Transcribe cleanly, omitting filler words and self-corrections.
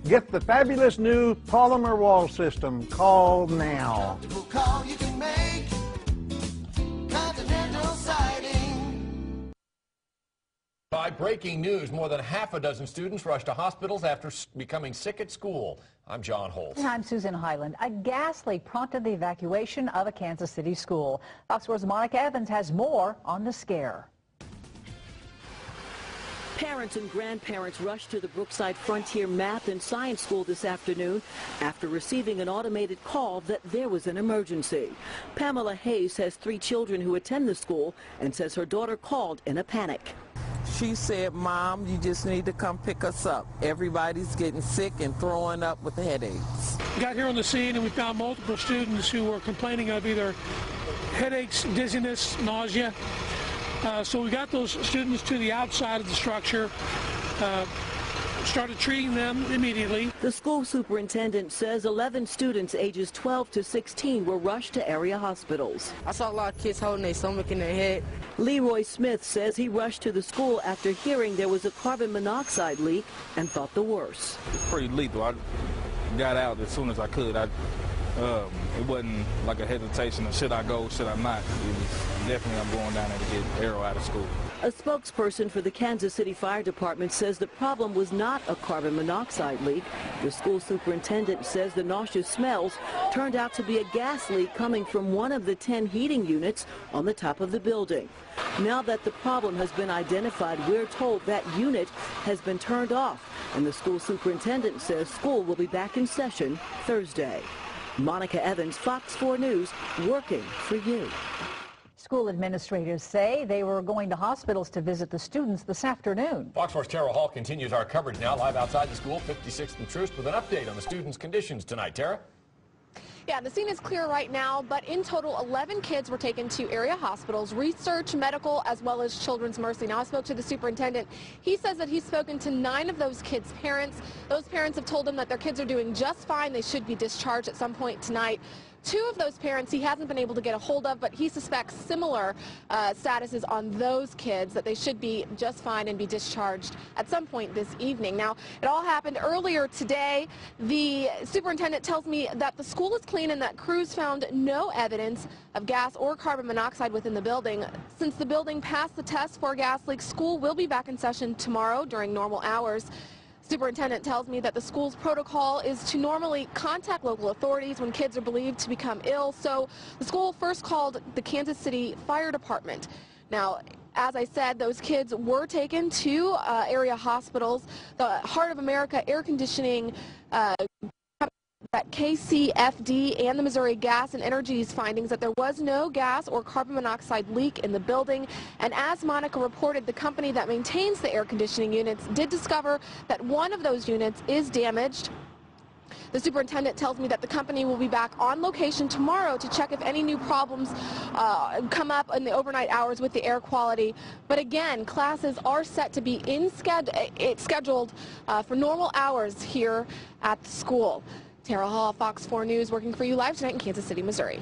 Get the fabulous new polymer wall system. Call now. By breaking news, more than half a dozen students rushed to hospitals after becoming sick at school. I'm John Holt. I'm Susan Highland. A gas leak prompted the evacuation of a Kansas City school. Fox 4's Monica Evans has more on the scare. Parents and grandparents rushed to the Brookside Frontier Math and Science School this afternoon after receiving an automated call that there was an emergency. Pamela Hayes has 3 children who attend the school and says her daughter called in a panic. She said, "Mom, you just need to come pick us up. Everybody's getting sick and throwing up with headaches." We got here on the scene and we found multiple students who were complaining of either headaches, dizziness, nausea. So we got those students to the outside of the structure, started treating them immediately. The school superintendent says 11 students ages 12 to 16 were rushed to area hospitals. I saw a lot of kids holding their stomach in their head. Leroy Smith says he rushed to the school after hearing there was a carbon monoxide leak and thought the worst. It's pretty lethal. I got out as soon as I could. It wasn't like a hesitation of should I go, should I not. It was definitely I'm going down there to get Arrow out of school. A spokesperson for the Kansas City Fire Department says the problem was not a carbon monoxide leak. The school superintendent says the nauseous smells turned out to be a gas leak coming from one of the 10 heating units on the top of the building. Now that the problem has been identified, we're told that unit has been turned off, and the school superintendent says school will be back in session Thursday. Monica Evans, Fox 4 News, working for you. School administrators say they were going to hospitals to visit the students this afternoon. Fox 4's Tara Hall continues our coverage now live outside the school, 56th and Troost, with an update on the students' conditions tonight. Tara? Yeah, the scene is clear right now, but in total, 11 kids were taken to area hospitals, research, medical, as well as Children's Mercy. Now, I spoke to the superintendent. He says that he's spoken to 9 of those kids' parents. Those parents have told him that their kids are doing just fine. They should be discharged at some point tonight. 2 of those parents he hasn't been able to get a hold of, but he suspects similar statuses on those kids, that they should be just fine and be discharged at some point this evening. Now, it all happened earlier today. The superintendent tells me that the school is clean and that crews found no evidence of gas or carbon monoxide within the building. Since the building passed the test for a gas leak, school will be back in session tomorrow during normal hours. Superintendent tells me that the school's protocol is to normally contact local authorities when kids are believed to become ill. So the school first called the Kansas City Fire Department. Now, as I said, those kids were taken to area hospitals. The Heart of America air conditioning that KCFD and the Missouri Gas and Energy's findings that there was no gas or carbon monoxide leak in the building. And as Monica reported, the company that maintains the air conditioning units did discover that one of those units is damaged. The superintendent tells me that the company will be back on location tomorrow to check if any new problems come up in the overnight hours with the air quality. But again, classes are set to be scheduled for normal hours here at the school. Tara Hall, Fox 4 News, working for you live tonight in Kansas City, Missouri.